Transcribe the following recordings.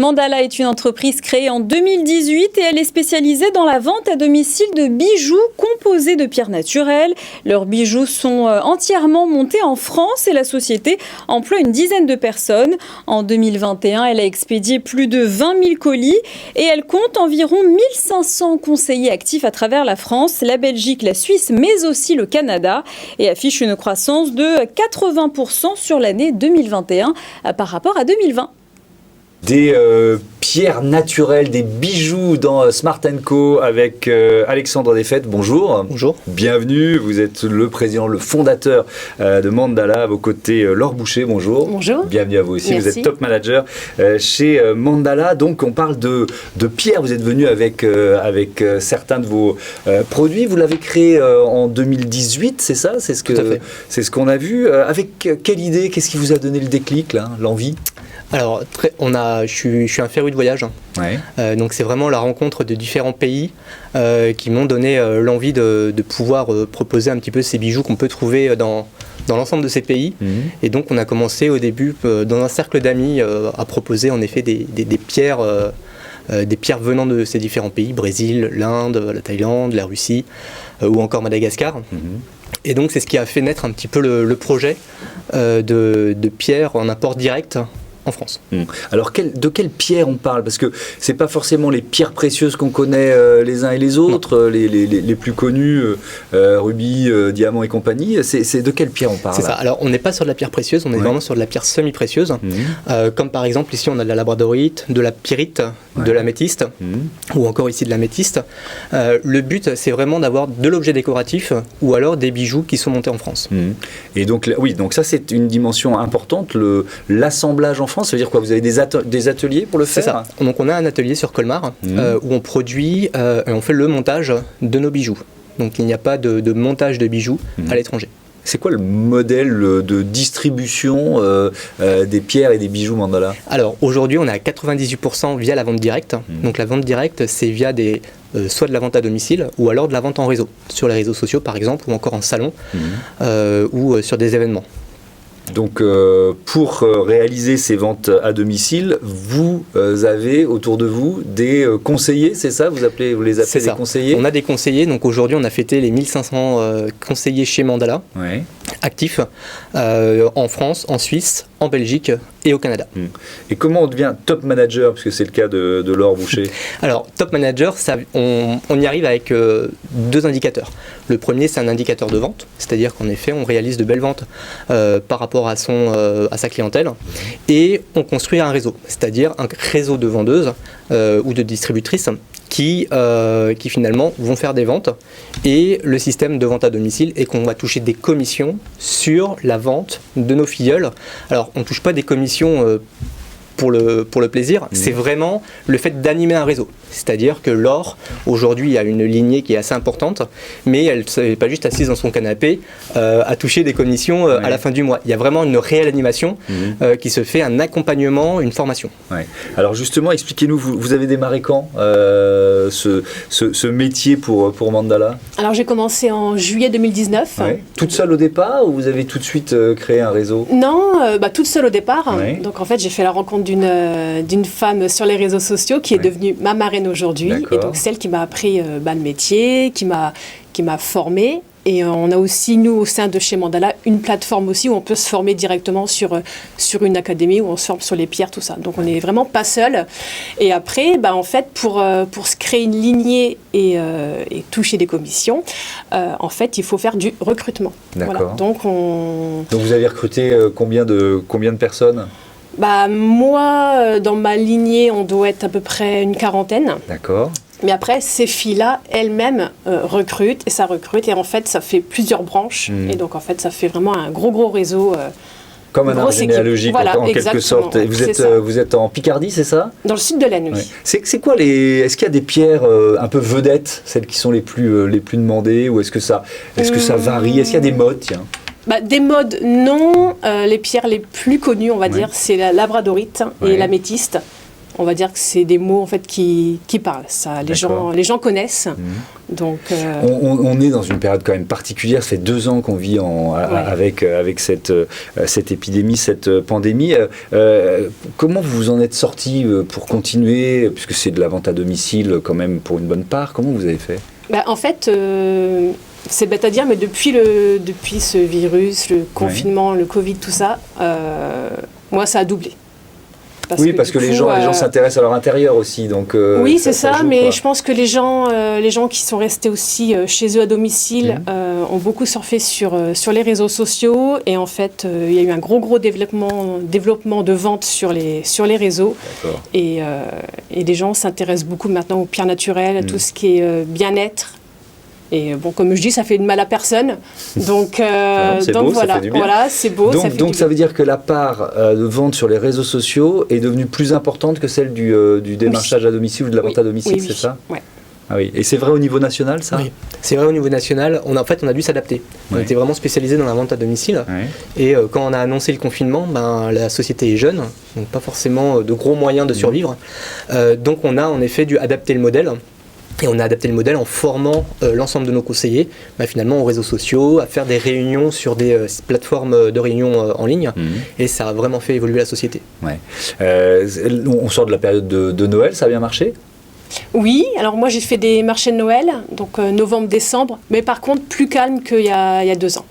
Mandala est une entreprise créée en 2018 et elle est spécialisée dans la vente à domicile de bijoux composés de pierres naturelles. Leurs bijoux sont entièrement montés en France et la société emploie une dizaine de personnes. En 2021, elle a expédié plus de 20 000 colis et elle compte environ 1500 conseillers actifs à travers la France, la Belgique, la Suisse, mais aussi le Canada et affiche une croissance de 80% sur l'année 2021 par rapport à 2020. Des pierres naturelles, des bijoux dans Smart & Co avec Alexandre Desfaites. Bonjour. Bonjour. Bienvenue. Vous êtes le président, le fondateur de Mandala. À vos côtés, Laure Boucher. Bonjour. Bonjour. Bienvenue à vous aussi. Merci. Vous êtes top manager chez Mandala. Donc, on parle de pierres. Vous êtes venu avec certains de vos produits. Vous l'avez créé en 2018, c'est ça? C'est ce qu'on a vu. Avec quelle idée? Qu'est-ce qui vous a donné le déclic, là, l'envie? Alors, je suis un féru de voyage. Ouais. Donc, c'est vraiment la rencontre de différents pays qui m'ont donné l'envie de pouvoir proposer un petit peu ces bijoux qu'on peut trouver dans l'ensemble de ces pays. Mmh. Et donc, on a commencé au début, dans un cercle d'amis, à proposer en effet des pierres venant de ces différents pays, Brésil, l'Inde, la Thaïlande, la Russie ou encore Madagascar. Mmh. Et donc, c'est ce qui a fait naître un petit peu le projet de pierres en import direct en France. Alors, de quelles pierres on parle? Parce que ce n'est pas forcément les pierres précieuses qu'on connaît les uns et les autres, les plus connues, rubis, diamants et compagnie. C'est de quelles pierres on parle? C'est ça. Alors, on n'est pas sur de la pierre précieuse, on est vraiment sur de la pierre semi-précieuse. Comme par exemple, ici, on a de la labradorite, de la pyrite, de l'améthyste, ou encore ici de l'améthyste. Le but, c'est vraiment d'avoir de l'objet décoratif ou alors des bijoux qui sont montés en France. Et donc, oui, donc ça, c'est une dimension importante, l'assemblage en France. Ça veut dire quoi? Vous avez des ateliers pour le faire? C'est ça. Donc on a un atelier sur Colmar où on produit et on fait le montage de nos bijoux. Donc il n'y a pas de montage de bijoux à l'étranger. C'est quoi le modèle de distribution des pierres et des bijoux Mandala? Alors aujourd'hui on est à 98% via la vente directe. Donc la vente directe c'est via soit de la vente à domicile ou alors de la vente en réseau, sur les réseaux sociaux par exemple, ou encore en salon ou sur des événements. Donc, pour réaliser ces ventes à domicile, vous avez autour de vous des conseillers, c'est ça? Vous les appelez des conseillers? On a des conseillers. Donc aujourd'hui, on a fêté les 1500 conseillers chez Mandala, actifs, en France, en Suisse, en Belgique et au Canada. Et comment on devient top manager, puisque c'est le cas de Laure Boucher? Alors, top manager, on y arrive avec deux indicateurs. Le premier, c'est un indicateur de vente, c'est-à-dire qu'en effet, on réalise de belles ventes par rapport à sa clientèle, et on construit un réseau, c'est-à-dire un réseau de vendeuses ou de distributrices qui finalement vont faire des ventes, et le système de vente à domicile est qu'on va toucher des commissions sur la vente de nos filleuls. Alors on ne touche pas des commissions pour le plaisir, c'est vraiment le fait d'animer un réseau. C'est-à-dire que Laure, aujourd'hui, a une lignée qui est assez importante, mais elle n'est pas juste assise dans son canapé à toucher des commissions à la fin du mois. Il y a vraiment une réelle animation qui se fait, un accompagnement, une formation. Alors justement, expliquez-nous, vous avez démarré quand ce métier pour Mandala? Alors j'ai commencé en juillet 2019. Toute seule au départ, ou vous avez tout de suite créé un réseau? Non, toute seule au départ. Donc en fait, j'ai fait la rencontre d'une femme sur les réseaux sociaux qui est devenue ma marraine aujourd'hui, et donc celle qui m'a appris le métier, qui m'a formée. Et on a aussi, nous, au sein de chez Mandala, une plateforme aussi où on peut se former directement sur une académie, où on se forme sur les pierres, tout ça. Donc on n'est vraiment pas seul. Et après, en fait, pour se créer une lignée et toucher des commissions, en fait, il faut faire du recrutement. D'accord. Voilà. Donc vous avez recruté combien de personnes? Moi, dans ma lignée, on doit être à peu près une quarantaine. D'accord. Mais après, ces filles-là, elles-mêmes recrutent, et ça recrute, et en fait, ça fait plusieurs branches. Et donc, en fait, ça fait vraiment un gros réseau. Comme un arbre généalogique, en quelque sorte. Et vous êtes en Picardie, c'est ça? Dans le sud de l'Aisne, oui. C'est quoi est-ce qu'il y a des pierres un peu vedettes, celles qui sont les plus demandées, ou est-ce que ça varie? Est-ce qu'il y a des modes, tiens? Des modes, non. Les pierres les plus connues, on va dire, c'est la labradorite et l'améthyste. On va dire que c'est des mots en fait qui parlent. Ça, les gens connaissent. Donc, on est dans une période quand même particulière. Ça fait 2 ans qu'on vit avec cette épidémie, cette pandémie. Comment vous vous en êtes sorti pour continuer, puisque c'est de la vente à domicile quand même pour une bonne part? Comment vous avez fait? En fait, c'est bête à dire, mais depuis ce virus, le confinement, le Covid, tout ça, moi, ça a doublé. Parce que les gens s'intéressent à leur intérieur aussi. Donc, oui, c'est ça, mais je pense que les gens qui sont restés aussi chez eux à domicile ont beaucoup surfé sur les réseaux sociaux. Et en fait, il y a eu un gros développement de vente sur les réseaux. Et les gens s'intéressent beaucoup maintenant aux pierres naturelles, à tout ce qui est bien-être. Et bon, comme je dis, ça fait de mal à personne. Donc, c'est beau, voilà, ça fait du bien. Voilà, c'est beau. Donc ça veut dire que la part de vente sur les réseaux sociaux est devenue plus importante que celle du démarchage à domicile ou de la vente à domicile, c'est ça? Oui. Ah oui. Et c'est vrai au niveau national, ça? Oui, c'est vrai au niveau national. On a dû s'adapter. On était vraiment spécialisé dans la vente à domicile. Et quand on a annoncé le confinement, la société est jeune, donc pas forcément de gros moyens de survivre. Donc on a en effet dû adapter le modèle. Et on a adapté le modèle en formant l'ensemble de nos conseillers finalement aux réseaux sociaux, à faire des réunions sur des plateformes de réunion en ligne. Et ça a vraiment fait évoluer la société. On sort de la période de Noël, ça a bien marché? Oui, alors moi j'ai fait des marchés de Noël, donc novembre-décembre, mais par contre plus calme qu'il y a 2 ans.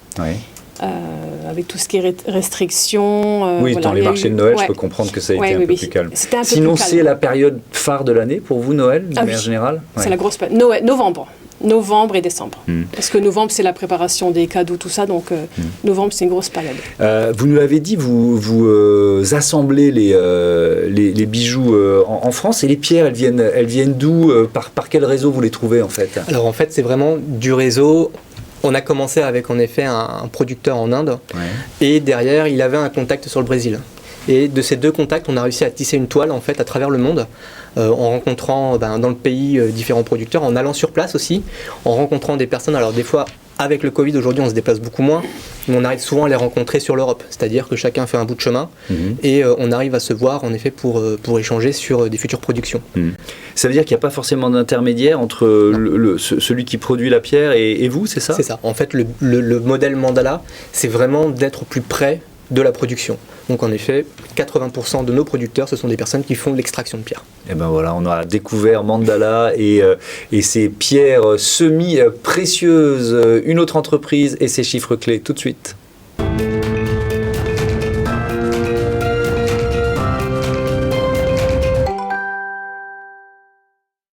Avec tout ce qui est restrictions. Dans les marchés de Noël, je peux comprendre que ça a été un peu plus calme. Sinon, c'est la période phare de l'année pour vous, Noël, de manière générale? C'est la grosse période. Novembre et décembre. Parce que novembre, c'est la préparation des cadeaux, tout ça. Donc, novembre, c'est une grosse période. Vous nous l'avez dit, vous assemblez les bijoux en France. Et les pierres, elles viennent d'où? Par quel réseau vous les trouvez, en fait? Alors, en fait, c'est vraiment du réseau. On a commencé avec, en effet, un producteur en Inde. Et derrière, il avait un contact sur le Brésil. Et de ces 2 contacts, on a réussi à tisser une toile, en fait, à travers le monde. En rencontrant dans le pays différents producteurs, en allant sur place aussi, en rencontrant des personnes. Alors des fois, avec le Covid, aujourd'hui, on se déplace beaucoup moins, mais on arrive souvent à les rencontrer sur l'Europe. C'est-à-dire que chacun fait un bout de chemin et on arrive à se voir, en effet, pour échanger sur des futures productions. Ça veut dire qu'il n'y a pas forcément d'intermédiaire entre celui qui produit la pierre et vous, c'est ça? C'est ça. En fait, le modèle Mandala, c'est vraiment d'être plus près de la production. Donc en effet, 80% de nos producteurs, ce sont des personnes qui font l'extraction de pierres. Et ben voilà, on a découvert Mandala et ces pierres semi-précieuses, une autre entreprise et ses chiffres clés tout de suite.